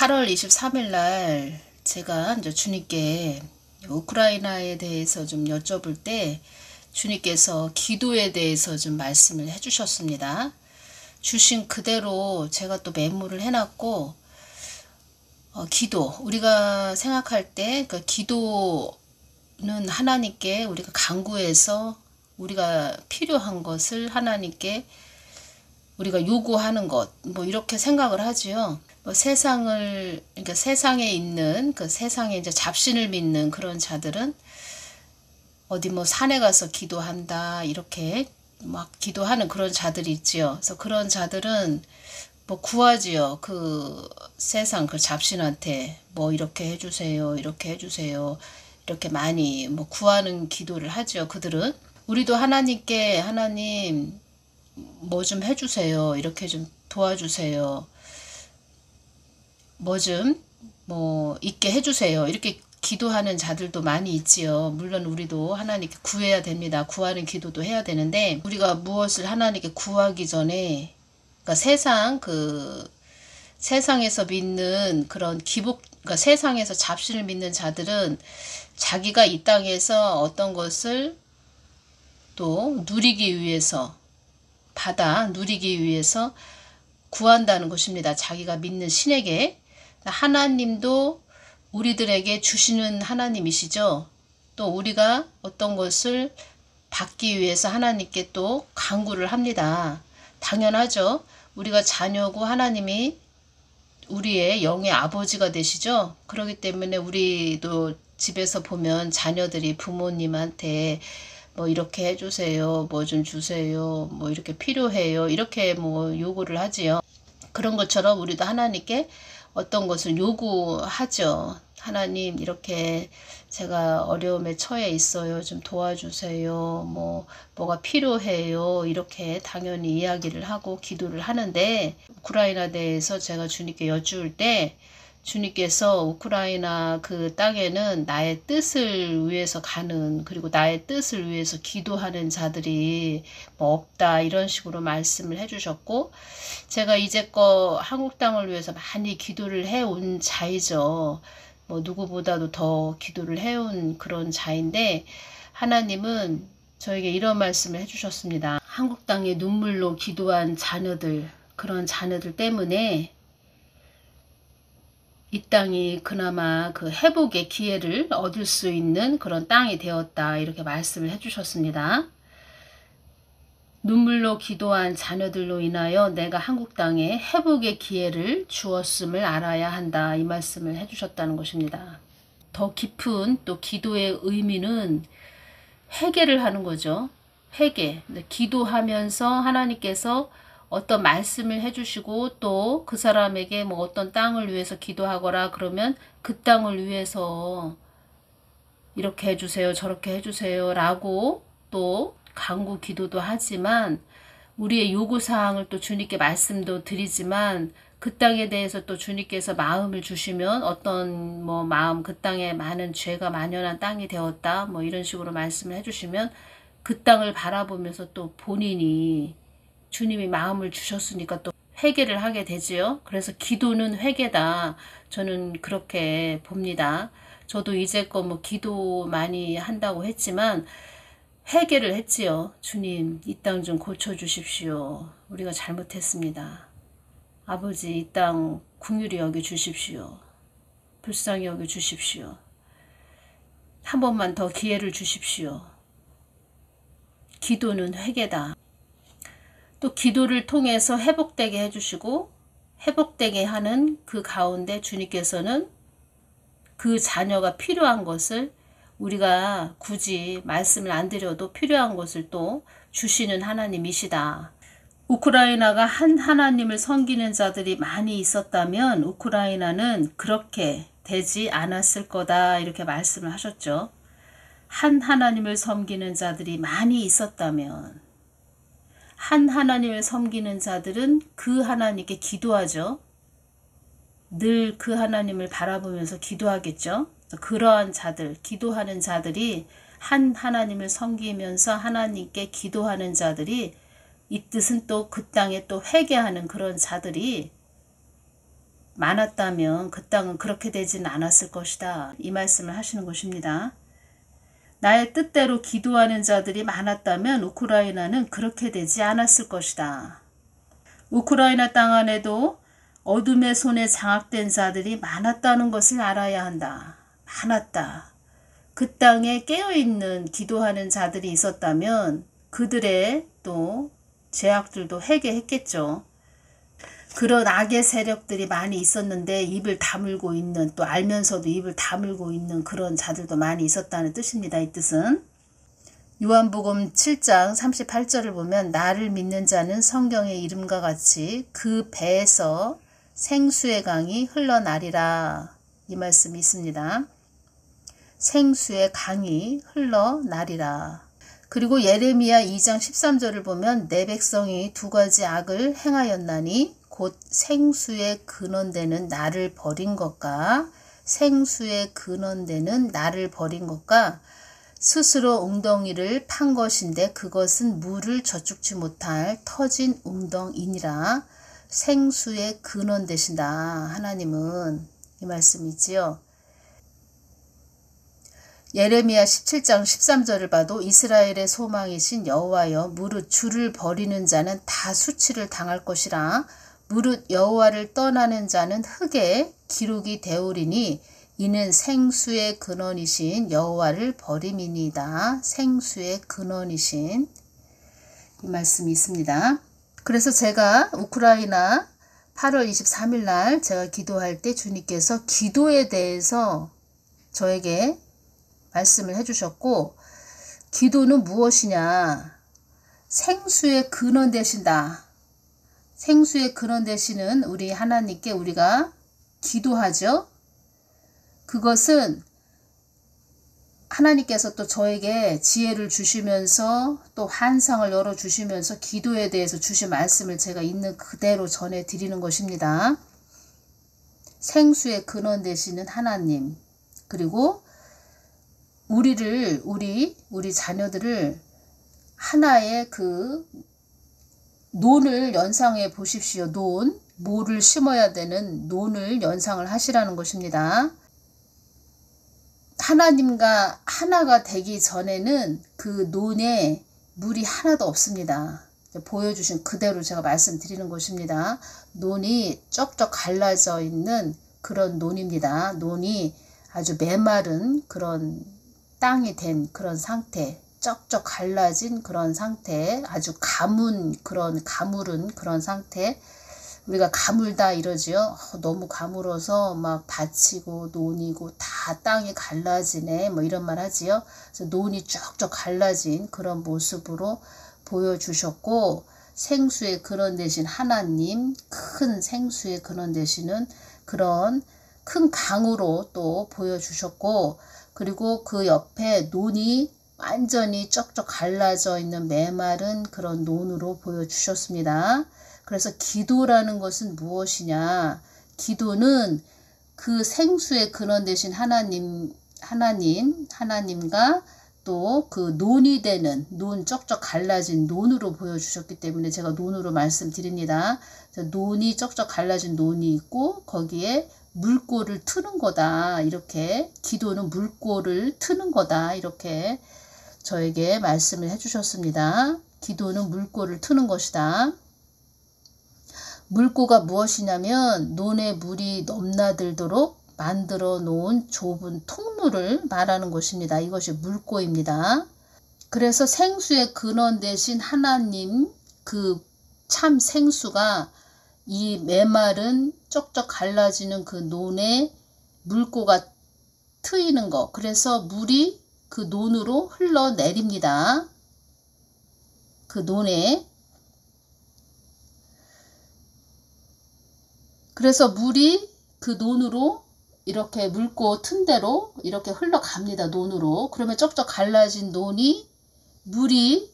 8월 23일 날 제가 이제 주님께 우크라이나에 대해서 좀 여쭤볼 때 주님께서 기도에 대해서 좀 말씀을 해주셨습니다. 주신 그대로 제가 또 메모를 해놨고, 기도, 우리가 생각할 때 그 기도는 하나님께 우리가 간구해서 우리가 필요한 것을 하나님께 우리가 요구하는 것, 뭐 이렇게 생각을 하지요. 뭐 그러니까 세상에 있는 그 세상에 이제 잡신을 믿는 그런 자들은 어디 뭐 산에 가서 기도한다 이렇게 막 기도하는 그런 자들이 있지요. 그래서 그런 자들은 뭐 구하지요. 그 세상 그 잡신한테 뭐 이렇게 해주세요, 이렇게 해주세요, 이렇게 많이 뭐 구하는 기도를 하지요. 그들은 우리도 하나님께 하나님 뭐 좀 해주세요, 이렇게 좀 도와주세요, 뭐 좀 뭐 있게 해주세요, 이렇게 기도하는 자들도 많이 있지요. 물론 우리도 하나님께 구해야 됩니다. 구하는 기도도 해야 되는데, 우리가 무엇을 하나님께 구하기 전에 그러니까 세상에서 믿는 그런 그러니까 세상에서 잡신을 믿는 자들은 자기가 이 땅에서 어떤 것을 또 누리기 위해서 누리기 위해서 구한다는 것입니다. 자기가 믿는 신에게. 하나님도 우리들에게 주시는 하나님이시죠. 또 우리가 어떤 것을 받기 위해서 하나님께 또 간구를 합니다. 당연하죠. 우리가 자녀고 하나님이 우리의 영의 아버지가 되시죠. 그렇기 때문에 우리도 집에서 보면 자녀들이 부모님한테 뭐 이렇게 해주세요, 뭐 좀 주세요, 뭐 이렇게 필요해요, 이렇게 뭐 요구를 하지요. 그런 것처럼 우리도 하나님께 어떤 것을 요구하죠. 하나님, 이렇게 제가 어려움에 처해 있어요, 좀 도와주세요, 뭐가 필요해요, 이렇게 당연히 이야기를 하고 기도를 하는데, 우크라이나 대해서 제가 주님께 여쭈을 때 주님께서 우크라이나 그 땅에는 나의 뜻을 위해서 가는, 그리고 나의 뜻을 위해서 기도하는 자들이 뭐 없다, 이런 식으로 말씀을 해주셨고, 제가 이제껏 한국 땅을 위해서 많이 기도를 해온 자이죠. 뭐 누구보다도 더 기도를 해온 그런 자인데, 하나님은 저에게 이런 말씀을 해주셨습니다. 한국 땅에 눈물로 기도한 자녀들, 그런 자녀들 때문에 이 땅이 그나마 그 회복의 기회를 얻을 수 있는 그런 땅이 되었다, 이렇게 말씀을 해주셨습니다. 눈물로 기도한 자녀들로 인하여 내가 한국 땅에 회복의 기회를 주었음을 알아야 한다, 이 말씀을 해주셨다는 것입니다. 더 깊은 또 기도의 의미는 회개를 하는 거죠. 회개. 기도하면서 하나님께서 어떤 말씀을 해주시고 또 그 사람에게 뭐 어떤 땅을 위해서 기도하거라 그러면 그 땅을 위해서 이렇게 해주세요, 저렇게 해주세요 라고 또 간구 기도도 하지만, 우리의 요구사항을 또 주님께 말씀도 드리지만, 그 땅에 대해서 또 주님께서 마음을 주시면 어떤 뭐 마음, 그 땅에 많은 죄가 만연한 땅이 되었다, 뭐 이런 식으로 말씀을 해주시면 그 땅을 바라보면서 또 본인이 주님이 마음을 주셨으니까 또 회개를 하게 되지요. 그래서 기도는 회개다, 저는 그렇게 봅니다. 저도 이제껏 뭐 기도 많이 한다고 했지만 회개를 했지요. 주님, 이 땅 좀 고쳐주십시오. 우리가 잘못했습니다. 아버지, 이 땅 긍휼히 여겨 주십시오. 불쌍히 여겨 주십시오. 한 번만 더 기회를 주십시오. 기도는 회개다. 또 기도를 통해서 회복되게 해주시고, 회복되게 하는 그 가운데 주님께서는 그 자녀가 필요한 것을, 우리가 굳이 말씀을 안 드려도 필요한 것을 또 주시는 하나님이시다. 우크라이나가 한 하나님을 섬기는 자들이 많이 있었다면 우크라이나는 그렇게 되지 않았을 거다, 이렇게 말씀을 하셨죠. 한 하나님을 섬기는 자들이 많이 있었다면, 한 하나님을 섬기는 자들은 그 하나님께 기도하죠. 늘 그 하나님을 바라보면서 기도하겠죠. 그러한 자들, 기도하는 자들이, 한 하나님을 섬기면서 하나님께 기도하는 자들이, 이 뜻은 또 그 땅에 또 회개하는 그런 자들이 많았다면 그 땅은 그렇게 되지는 않았을 것이다. 이 말씀을 하시는 것입니다. 나의 뜻대로 기도하는 자들이 많았다면 우크라이나는 그렇게 되지 않았을 것이다. 우크라이나 땅 안에도 어둠의 손에 장악된 자들이 많았다는 것을 알아야 한다. 많았다. 그 땅에 깨어있는 기도하는 자들이 있었다면 그들의 또 죄악들도 회개했겠죠. 그런 악의 세력들이 많이 있었는데 입을 다물고 있는, 또 알면서도 입을 다물고 있는 그런 자들도 많이 있었다는 뜻입니다. 이 뜻은 요한복음 7장 38절을 보면 나를 믿는 자는 성경의 이름과 같이 그 배에서 생수의 강이 흘러나리라. 이 말씀이 있습니다. 생수의 강이 흘러나리라. 그리고 예레미야 2장 13절을 보면 내 백성이 두 가지 악을 행하였나니 곧 생수의 근원되는 나를 버린 것과 생수의 근원되는 나를 버린 것과 스스로 웅덩이를 판 것인데 그것은 물을 저축지 못할 터진 웅덩이니라. 생수의 근원 되신다. 하나님은 이 말씀이지요. 예레미야 17장 13절을 봐도 이스라엘의 소망이신 여호와여 무릇 주를 버리는 자는 다 수치를 당할 것이라. 무릇 여호와를 떠나는 자는 흙에 기록이 되오리니 이는 생수의 근원이신 여호와를 버림이니이다. 생수의 근원이신 이 말씀이 있습니다. 그래서 제가 우크라이나 8월 23일 날 제가 기도할 때 주님께서 기도에 대해서 저에게 말씀을 해주셨고, 기도는 무엇이냐? 생수의 근원 되신다. 생수의 근원 되시는 우리 하나님께 우리가 기도하죠. 그것은 하나님께서 또 저에게 지혜를 주시면서 또 환상을 열어주시면서 기도에 대해서 주신 말씀을 제가 있는 그대로 전해드리는 것입니다. 생수의 근원 되시는 하나님, 그리고 우리 자녀들을 하나의 그 논을 연상해 보십시오. 모를 심어야 되는 논을 연상을 하시라는 것입니다. 하나님과 하나가 되기 전에는 그 논에 물이 하나도 없습니다. 보여주신 그대로 제가 말씀드리는 것입니다. 논이 쩍쩍 갈라져 있는 그런 논입니다. 논이 아주 메마른 그런 땅이 된 그런 상태, 쩍쩍 갈라진 그런 상태, 아주 가무른 그런 상태. 우리가 가물다 이러지요. 너무 가물어서 막 다치고 논이고 다 땅이 갈라지네 뭐 이런 말 하지요. 그래서 논이 쭉쭉 갈라진 그런 모습으로 보여주셨고, 생수의 근원 되신 하나님, 큰 생수의 근원 되시는 그런 큰 강으로 또 보여주셨고, 그리고 그 옆에 논이 완전히 쩍쩍 갈라져 있는 메마른 그런 논으로 보여주셨습니다. 그래서 기도라는 것은 무엇이냐? 기도는 그 생수의 근원 되신 하나님과 또 그 논이 되는 쩍쩍 갈라진 논으로 보여주셨기 때문에 제가 논으로 말씀드립니다. 논이 쩍쩍 갈라진 논이 있고 거기에 물꼬를 트는 거다. 이렇게 기도는 물꼬를 트는 거다. 이렇게 저에게 말씀을 해주셨습니다. 기도는 물꼬를 트는 것이다. 물꼬가 무엇이냐면 논에 물이 넘나들도록 만들어 놓은 좁은 통로를 말하는 것입니다. 이것이 물꼬입니다. 그래서 생수의 근원 되신 하나님, 그 참 생수가 이 메마른 쩍쩍 갈라지는 그 논에 물꼬가 트이는 것, 그래서 물이 그 논으로 흘러내립니다. 그 논에. 그래서 물이 그 논으로 이렇게 물꼬 튼 대로 이렇게 흘러갑니다. 논으로. 그러면 쩍쩍 갈라진 논이 물이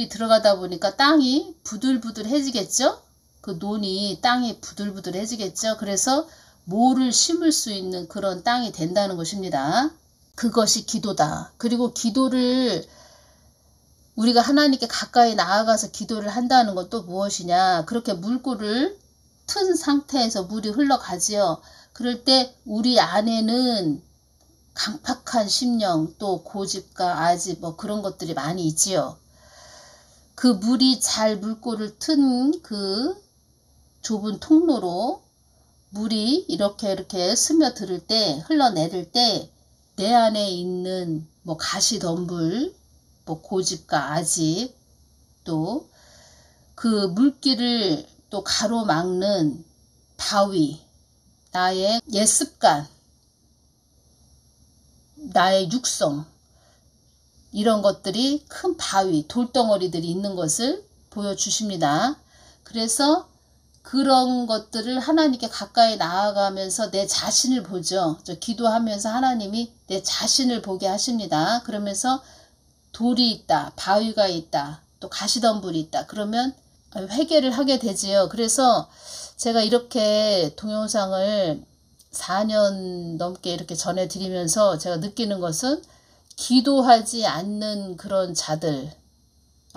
들어가다 보니까 땅이 부들부들해지겠죠. 그 논이 땅이 부들부들해지겠죠. 그래서 모를 심을 수 있는 그런 땅이 된다는 것입니다. 그것이 기도다. 그리고 기도를 우리가 하나님께 가까이 나아가서 기도를 한다는 건 또 무엇이냐? 그렇게 물꼬를 튼 상태에서 물이 흘러가지요. 그럴 때 우리 안에는 강팍한 심령, 또 고집과 아집 뭐 그런 것들이 많이 있지요. 그 물이 잘 물꼬를 튼 그 좁은 통로로 물이 이렇게 스며들 때, 흘러내릴 때 내 안에 있는 뭐 가시덤불, 뭐 고집과 아집, 또 그 물길을 또 가로막는 바위, 나의 옛습관, 나의 육성, 이런 것들이 큰 바위, 돌덩어리들이 있는 것을 보여주십니다. 그래서 그런 것들을 하나님께 가까이 나아가면서 내 자신을 보죠. 기도하면서 하나님이 내 자신을 보게 하십니다. 그러면서 돌이 있다, 바위가 있다, 또 가시덤불이 있다. 그러면 회개를 하게 되지요. 그래서 제가 이렇게 동영상을 4년 넘게 이렇게 전해드리면서 제가 느끼는 것은 기도하지 않는 그런 자들,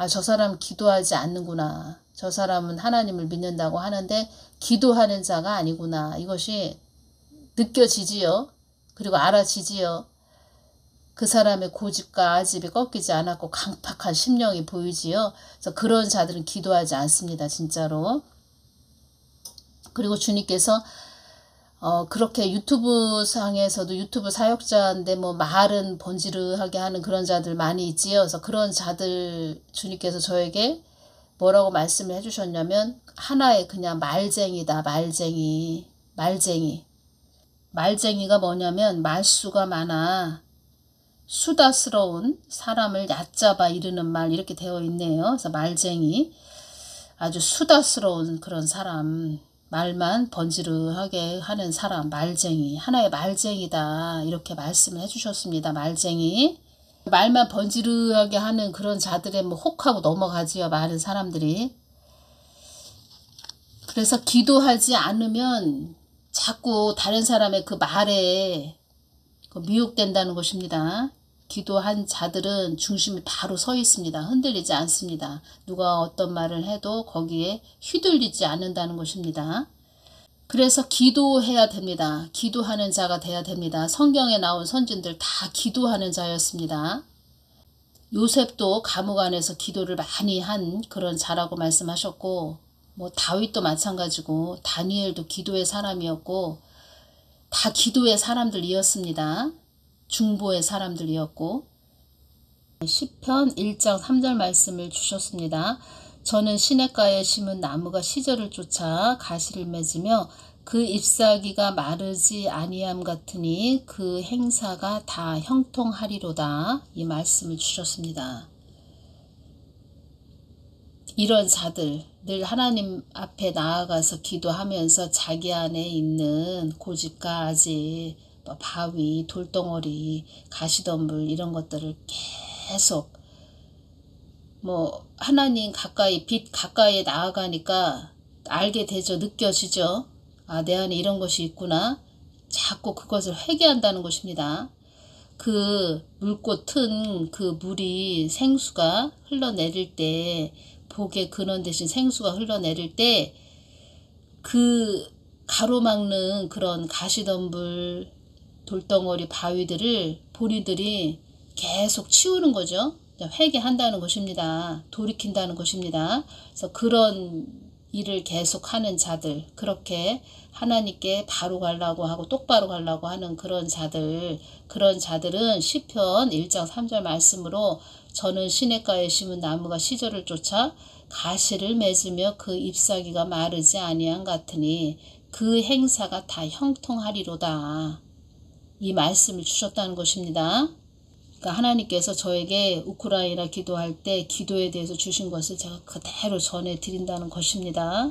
저 사람 기도하지 않는구나. 저 사람은 하나님을 믿는다고 하는데 기도하는 자가 아니구나. 이것이 느껴지지요. 그리고 알아지지요. 그 사람의 고집과 아집이 꺾이지 않았고 강팍한 심령이 보이지요. 그래서 그런 자들은 기도하지 않습니다. 진짜로. 그리고 주님께서 그렇게 유튜브 상에서도 유튜브 사역자인데 뭐 말은 번지르하게 하는 그런 자들 많이 있지요. 그래서 그런 자들 주님께서 저에게 뭐라고 말씀을 해주셨냐면 하나의 그냥 말쟁이다. 말쟁이가 뭐냐면 말수가 많아 수다스러운 사람을 얕잡아 이르는 말 이렇게 되어 있네요. 그래서 말쟁이, 아주 수다스러운 그런 사람, 말만 번지르하게 하는 사람, 말쟁이, 하나의 말쟁이다 이렇게 말씀을 해주셨습니다. 말쟁이, 말만 번지르하게 하는 그런 자들의 뭐 혹하고 넘어가지요. 많은 사람들이. 그래서 기도하지 않으면 자꾸 다른 사람의 그 말에 미혹된다는 것입니다. 기도한 자들은 중심이 바로 서 있습니다. 흔들리지 않습니다. 누가 어떤 말을 해도 거기에 휘둘리지 않는다는 것입니다. 그래서 기도해야 됩니다. 기도하는 자가 돼야 됩니다. 성경에 나온 선진들 다 기도하는 자였습니다. 요셉도 감옥 안에서 기도를 많이 한 그런 자라고 말씀하셨고, 뭐 다윗도 마찬가지고, 다니엘도 기도의 사람이었고, 다 기도의 사람들이었습니다. 중보의 사람들이었고, 시편 1장 3절 말씀을 주셨습니다. 저는 시냇가에 심은 나무가 시절을 쫓아 가시를 맺으며 그 잎사귀가 마르지 아니함 같으니 그 행사가 다 형통하리로다. 이 말씀을 주셨습니다. 이런 자들, 늘 하나님 앞에 나아가서 기도하면서 자기 안에 있는 고집과 아집, 바위, 돌덩어리, 가시덤불 이런 것들을 계속 하나님 가까이, 빛 가까이에 나아가니까 알게 되죠. 느껴지죠. 내 안에 이런 것이 있구나. 자꾸 그것을 회개한다는 것입니다. 그 물고 튼 그 물이 생수가 흘러내릴 때, 복의 근원 대신 생수가 흘러내릴 때 그 가로막는 그런 가시덤불, 돌덩어리, 바위들을 본인들이 계속 치우는 거죠. 회개한다는 것입니다. 돌이킨다는 것입니다. 그래서 그런 일을 계속하는 자들, 그렇게 하나님께 바로 가려고 하고 똑바로 가려고 하는 그런 자들은 시편 1장 3절 말씀으로 저는 시냇가에 심은 나무가 시절을 쫓아 가시를 맺으며 그 잎사귀가 마르지 아니함 같으니 그 행사가 다 형통하리로다. 이 말씀을 주셨다는 것입니다. 그러니까 하나님께서 저에게 우크라이나 기도할 때 기도에 대해서 주신 것을 제가 그대로 전해드린다는 것입니다.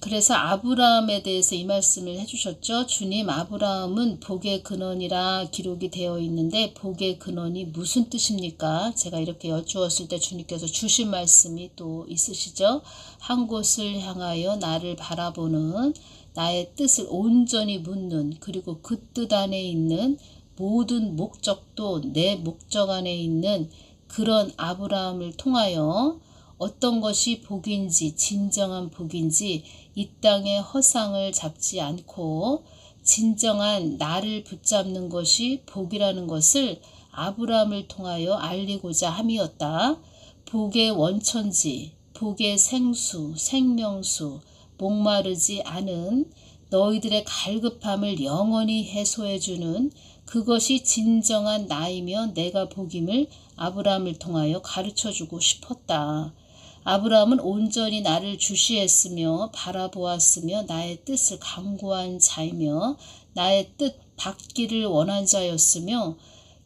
그래서 아브라함에 대해서 이 말씀을 해주셨죠. 주님, 아브라함은 복의 근원이라 기록이 되어 있는데 복의 근원이 무슨 뜻입니까? 제가 이렇게 여쭈었을 때 주님께서 주신 말씀이 또 있으시죠. 한 곳을 향하여 나를 바라보는, 나의 뜻을 온전히 묻는, 그리고 그 뜻 안에 있는 모든 목적도 내 목적 안에 있는 그런 아브라함을 통하여 어떤 것이 복인지, 진정한 복인지 이 땅의 허상을 잡지 않고 진정한 나를 붙잡는 것이 복이라는 것을 아브라함을 통하여 알리고자 함이었다. 복의 원천지, 복의 생수, 생명수, 목마르지 않은 너희들의 갈급함을 영원히 해소해주는 그것이 진정한 나이며 내가 복임을 아브라함을 통하여 가르쳐주고 싶었다. 아브라함은 온전히 나를 주시했으며 바라보았으며 나의 뜻을 강구한 자이며 나의 뜻 받기를 원한 자였으며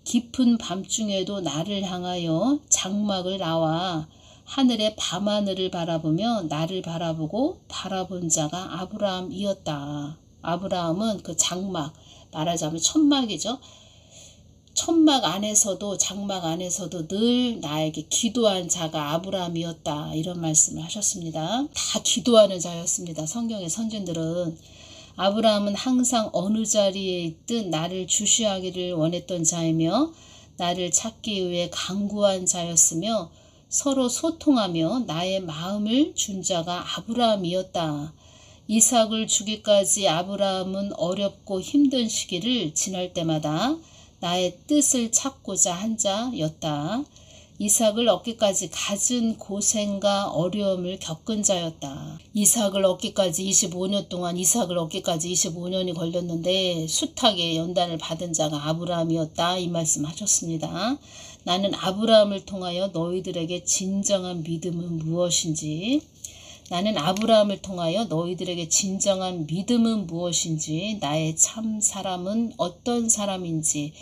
깊은 밤중에도 나를 향하여 장막을 나와 하늘의 밤하늘을 바라보며 나를 바라보고 바라본 자가 아브라함이었다. 아브라함은 그 장막, 말하자면 천막이죠. 천막 안에서도 장막 안에서도 늘 나에게 기도한 자가 아브라함이었다. 이런 말씀을 하셨습니다. 다 기도하는 자였습니다. 성경의 선진들은. 아브라함은 항상 어느 자리에 있든 나를 주시하기를 원했던 자이며 나를 찾기 위해 간구한 자였으며 서로 소통하며 나의 마음을 준 자가 아브라함이었다. 이삭을 주기까지 아브라함은 어렵고 힘든 시기를 지날 때마다 나의 뜻을 찾고자 한 자였다. 이삭을 얻기까지 갖은 고생과 어려움을 겪은 자였다. 이삭을 얻기까지 25년 동안 이삭을 얻기까지 25년이 걸렸는데 숱하게 연단을 받은 자가 아브라함이었다. 이 말씀 하셨습니다. 나는 아브라함을 통하여 너희들에게 진정한 믿음은 무엇인지 나는 아브라함을 통하여 너희들에게 진정한 믿음은 무엇인지 나의 참 사람은 어떤 사람인지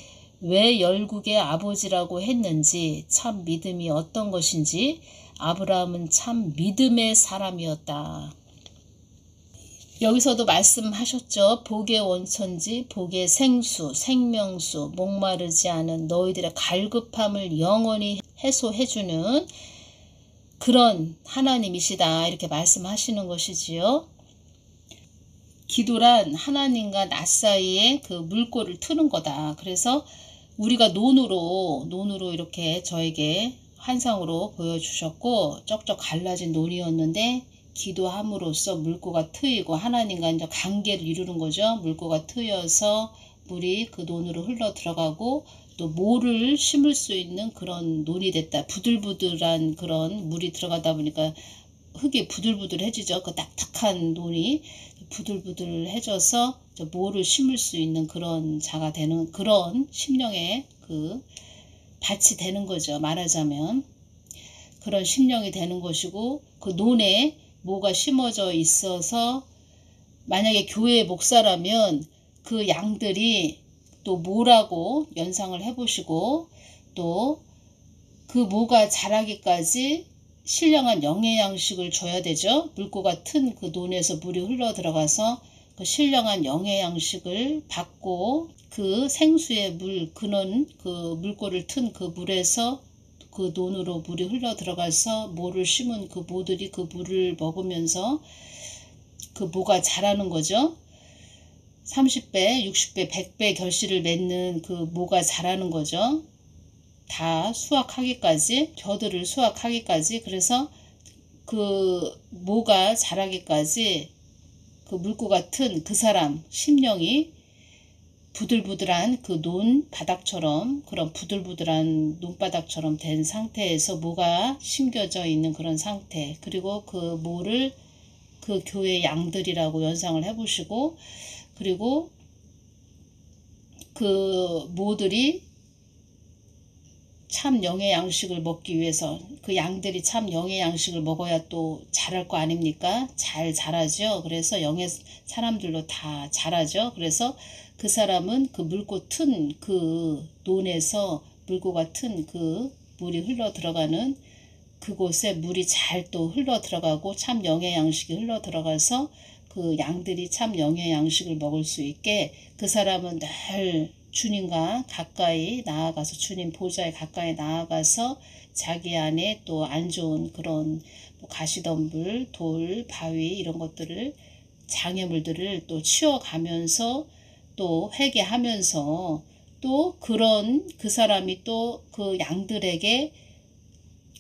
왜 열국의 아버지라고 했는지 참 믿음이 어떤 것인지 아브라함은 참 믿음의 사람이었다. 여기서도 말씀하셨죠. 복의 원천지, 복의 생수, 생명수, 목마르지 않은 너희들의 갈급함을 영원히 해소해주는 그런 하나님이시다. 이렇게 말씀하시는 것이지요. 기도란 하나님과 나 사이에 그 물꼬를 트는 거다. 그래서 우리가 논으로 이렇게 저에게 환상으로 보여주셨고 쩍쩍 갈라진 논이었는데 기도함으로써 물꼬가 트이고 하나님과 이제 관계를 이루는 거죠. 물꼬가 트여서 물이 그 논으로 흘러 들어가고 또 모를 심을 수 있는 그런 논이 됐다. 부들부들한 그런 물이 들어가다 보니까 흙이 부들부들해지죠. 그 딱딱한 논이 부들부들해져서 모를 심을 수 있는 그런 자가 되는 그런 심령의 그 밭이 되는 거죠. 말하자면 그런 심령이 되는 것이고 그 논에 모가 심어져 있어서 만약에 교회의 목사라면 그 양들이 또 모라고 연상을 해보시고 또 그 모가 자라기까지 신령한 영의 양식을 줘야 되죠. 물꼬가 튼 그 논에서 물이 흘러 들어가서 그 신령한 영의 양식을 받고 그 생수의 물 근원 그 물꼬를 튼 그 물에서 그 논으로 물이 흘러 들어가서 모를 심은 그 모들이 그 물을 먹으면서 그 모가 자라는 거죠. 30배, 60배, 100배 결실을 맺는 그 모가 자라는 거죠. 다 수확하기까지, 겨들을 수확하기까지. 그래서 그 모가 자라기까지 그 물꼬가 튼 그 사람 심령이 부들부들한 그 논바닥처럼 그런 부들부들한 논바닥처럼 된 상태에서 모가 심겨져 있는 그런 상태. 그리고 그 모를 그 교회 양들이라고 연상을 해보시고 그리고 그 모들이 참 영의 양식을 먹기 위해서 그 양들이 참 영의 양식을 먹어야 또 자랄 거 아닙니까? 잘 자라죠. 그래서 영의 사람들로 다 자라죠. 그래서 그 사람은 그 물고 튼 그 논에서 물고가 튼 그 물이 흘러 들어가는 그곳에 물이 잘 또 흘러 들어가고 참 영의 양식이 흘러 들어가서 그 양들이 참 영의 양식을 먹을 수 있게 그 사람은 늘 주님과 가까이 나아가서 주님 보좌에 가까이 나아가서 자기 안에 또 안 좋은 그런 가시덤불, 돌, 바위 이런 것들을 장애물들을 또 치워가면서 또 회개하면서 또 그런 그 사람이 또 그 양들에게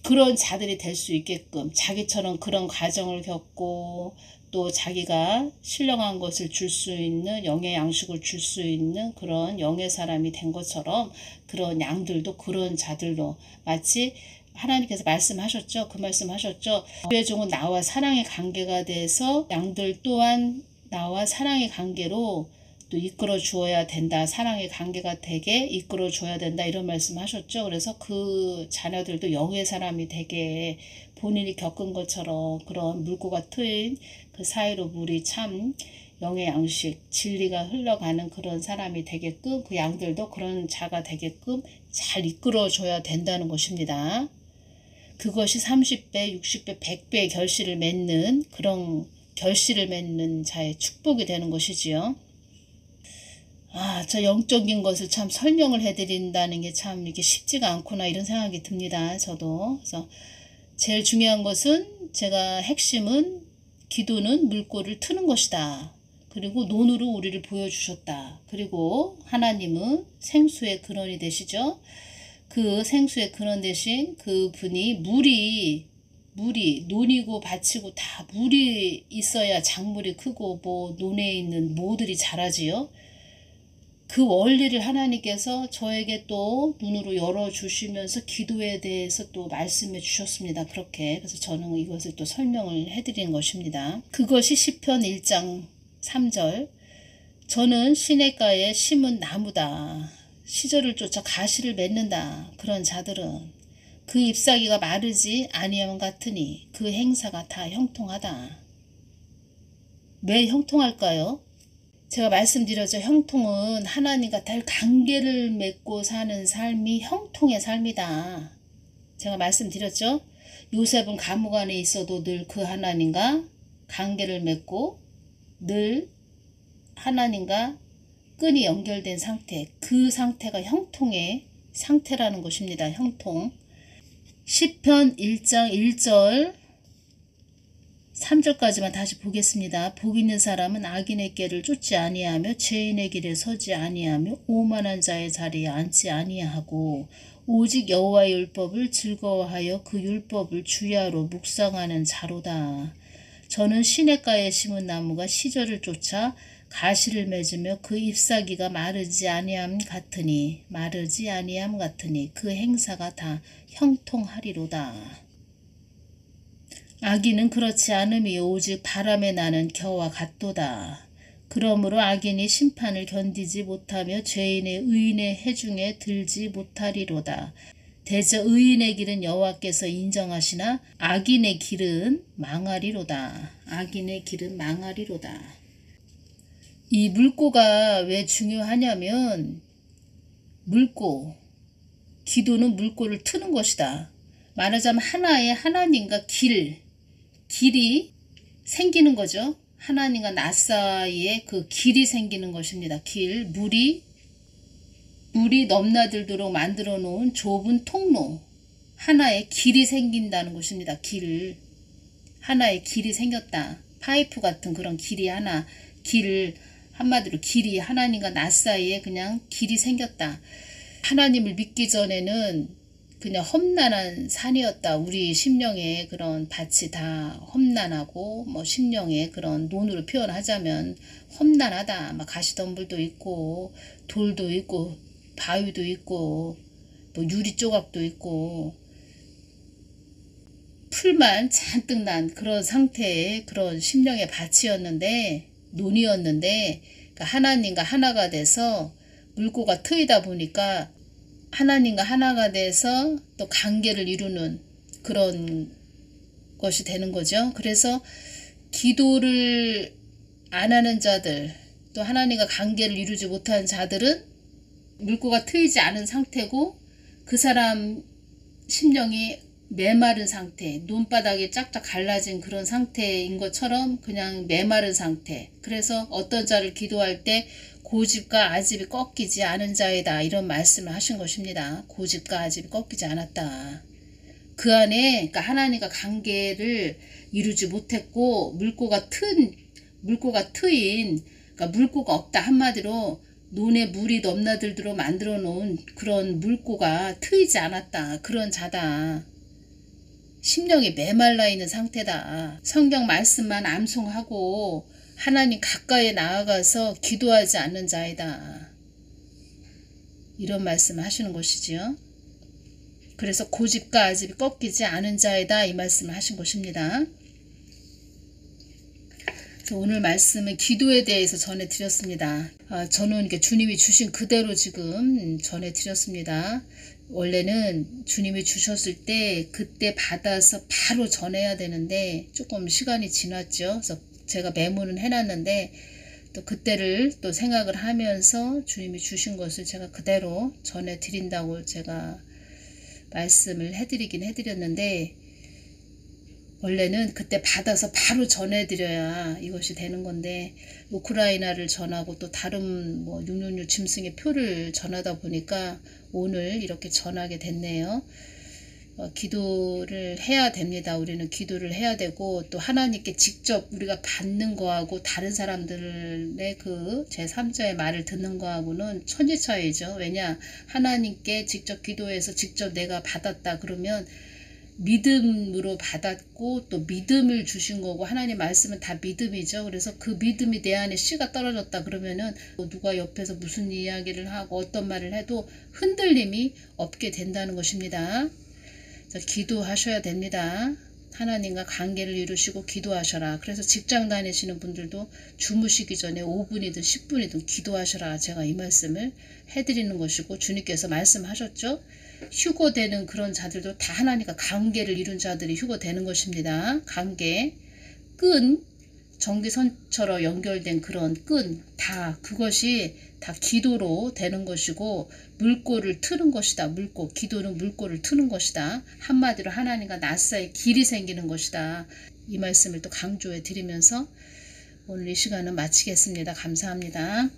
그런 자들이 될 수 있게끔 자기처럼 그런 과정을 겪고 또 자기가 신령한 것을 줄 수 있는, 영의 양식을 줄 수 있는 그런 영의 사람이 된 것처럼 그런 양들도 그런 자들로, 마치 하나님께서 말씀하셨죠. 그 말씀하셨죠. 주의 종은 나와 사랑의 관계가 돼서 양들 또한 나와 사랑의 관계로 또 이끌어 주어야 된다. 사랑의 관계가 되게 이끌어 줘야 된다. 이런 말씀하셨죠. 그래서 그 자녀들도 영의 사람이 되게 본인이 겪은 것처럼 그런 물고가 트인 그 사이로 물이 참 영의 양식, 진리가 흘러가는 그런 사람이 되게끔, 그 양들도 그런 자가 되게끔 잘 이끌어 줘야 된다는 것입니다. 그것이 30배, 60배, 100배의 결실을 맺는, 그런 결실을 맺는 자의 축복이 되는 것이지요. 저 영적인 것을 참 설명을 해드린다는 게 참 이게 쉽지가 않구나, 이런 생각이 듭니다. 저도. 그래서 제일 중요한 것은, 제가 핵심은 기도는 물꼬를 트는 것이다. 그리고 논으로 우리를 보여주셨다. 그리고 하나님은 생수의 근원이 되시죠. 그 생수의 근원 되신 그 분이 물이 논이고 밭이고 다 물이 있어야 작물이 크고 뭐 논에 있는 모들이 자라지요. 그 원리를 하나님께서 저에게 또 눈으로 열어주시면서 기도에 대해서 또 말씀해 주셨습니다. 그렇게. 그래서 저는 이것을 또 설명을 해드린 것입니다. 그것이 시편 1장 3절. 저는 시냇가에 심은 나무다. 시절을 쫓아 가시를 맺는다. 그런 자들은 그 잎사귀가 마르지 아니함 같으니 그 행사가 다 형통하다. 왜 형통할까요? 제가 말씀드렸죠. 형통은 하나님과 달 관계를 맺고 사는 삶이 형통의 삶이다. 제가 말씀드렸죠. 요셉은 감옥 안에 있어도 늘 그 하나님과 관계를 맺고 늘 하나님과 끈이 연결된 상태, 그 상태가 형통의 상태라는 것입니다. 형통. 시편 1장 1절 3절까지만 다시 보겠습니다. 복 있는 사람은 악인의 길을 쫓지 아니하며 죄인의 길에 서지 아니하며 오만한 자의 자리에 앉지 아니하고 오직 여호와의 율법을 즐거워하여 그 율법을 주야로 묵상하는 자로다. 저는 시냇가에 심은 나무가 시절을 쫓아 가시를 맺으며 그 잎사귀가 마르지 아니함 같으니 그 행사가 다 형통하리로다. 악인은 그렇지 않음이 오직 바람에 나는 겨와 같도다. 그러므로 악인이 심판을 견디지 못하며 죄인의 의인의 해중에 들지 못하리로다. 대저 의인의 길은 여호와께서 인정하시나 악인의 길은 망하리로다. 악인의 길은 망하리로다. 이 물꼬가 왜 중요하냐면, 물꼬, 기도는 물꼬를 트는 것이다. 말하자면 하나의 하나님과 길이 생기는 거죠. 하나님과 나 사이에 그 길이 생기는 것입니다. 길, 물이 넘나들도록 만들어 놓은 좁은 통로, 하나의 길이 생긴다는 것입니다. 하나의 길이 생겼다. 파이프 같은 그런 길이 하나, 한마디로 길이, 하나님과 나 사이에 그냥 길이 생겼다. 하나님을 믿기 전에는 그냥 험난한 산이었다. 우리 심령의 그런 밭이 다 험난하고, 뭐 심령의 그런 논으로 표현하자면 험난하다. 막 가시덤불도 있고 돌도 있고 바위도 있고 뭐 유리 조각도 있고 풀만 잔뜩 난 그런 상태의 그런 심령의 밭이었는데, 논이었는데, 그러니까 하나님과 하나가 돼서 물꼬가 트이다 보니까 하나님과 하나가 돼서 또 관계를 이루는 그런 것이 되는 거죠. 그래서 기도를 안 하는 자들, 또 하나님과 관계를 이루지 못하는 자들은 물꼬가 트이지 않은 상태고, 그 사람 심령이 메마른 상태, 눈바닥이 쫙쫙 갈라진 그런 상태인 것처럼 그냥 메마른 상태. 그래서 어떤 자를 기도할 때 고집과 아집이 꺾이지 않은 자이다, 이런 말씀을 하신 것입니다. 고집과 아집이 꺾이지 않았다. 그 안에 그러니까 하나님과 관계를 이루지 못했고 물꼬가 트인, 그러니까 물꼬가 없다. 한마디로 논에 물이 넘나들도록 만들어 놓은 그런 물꼬가 트이지 않았다. 그런 자다. 심령이 메말라 있는 상태다. 성경 말씀만 암송하고 하나님 가까이에 나아가서 기도하지 않는 자이다. 이런 말씀을 하시는 것이지요. 그래서 고집과 아집이 꺾이지 않은 자이다, 이 말씀을 하신 것입니다. 오늘 말씀은 기도에 대해서 전해드렸습니다. 저는 주님이 주신 그대로 지금 전해드렸습니다. 원래는 주님이 주셨을 때 그때 받아서 바로 전해야 되는데 조금 시간이 지났죠. 그래서 제가 메모는 해놨는데 또 그때를 또 생각을 하면서 주님이 주신 것을 제가 그대로 전해드린다고 제가 말씀을 해드렸는데, 원래는 그때 받아서 바로 전해드려야 이것이 되는 건데, 우크라이나를 전하고 또 다른 666 짐승의 표를 전하다 보니까 오늘 이렇게 전하게 됐네요. 기도를 해야 됩니다. 우리는 기도를 해야 되고, 또 하나님께 직접 우리가 받는 거하고 다른 사람들의 그 제3자의 말을 듣는 거하고는 천지차이죠. 왜냐, 하나님께 직접 기도해서 직접 내가 받았다 그러면 믿음으로 받았고 또 믿음을 주신 거고, 하나님 말씀은 다 믿음이죠. 그래서 그 믿음이 내 안에 씨가 떨어졌다 그러면은 누가 옆에서 무슨 이야기를 하고 어떤 말을 해도 흔들림이 없게 된다는 것입니다. 기도하셔야 됩니다. 하나님과 관계를 이루시고 기도하셔라. 그래서 직장 다니시는 분들도 주무시기 전에 5분이든 10분이든 기도하셔라. 제가 이 말씀을 해드리는 것이고, 주님께서 말씀하셨죠. 휴거되는 그런 자들도 다 하나님과 관계를 이룬 자들이 휴거되는 것입니다. 관계, 끈, 전기선처럼 연결된 그런 끈, 다 그것이 다 기도로 되는 것이고, 물꼬를 트는 것이다. 물꼬, 기도는 물꼬를 트는 것이다. 한마디로 하나님과 나 사이에 길이 생기는 것이다. 이 말씀을 또 강조해 드리면서 오늘 이 시간은 마치겠습니다. 감사합니다.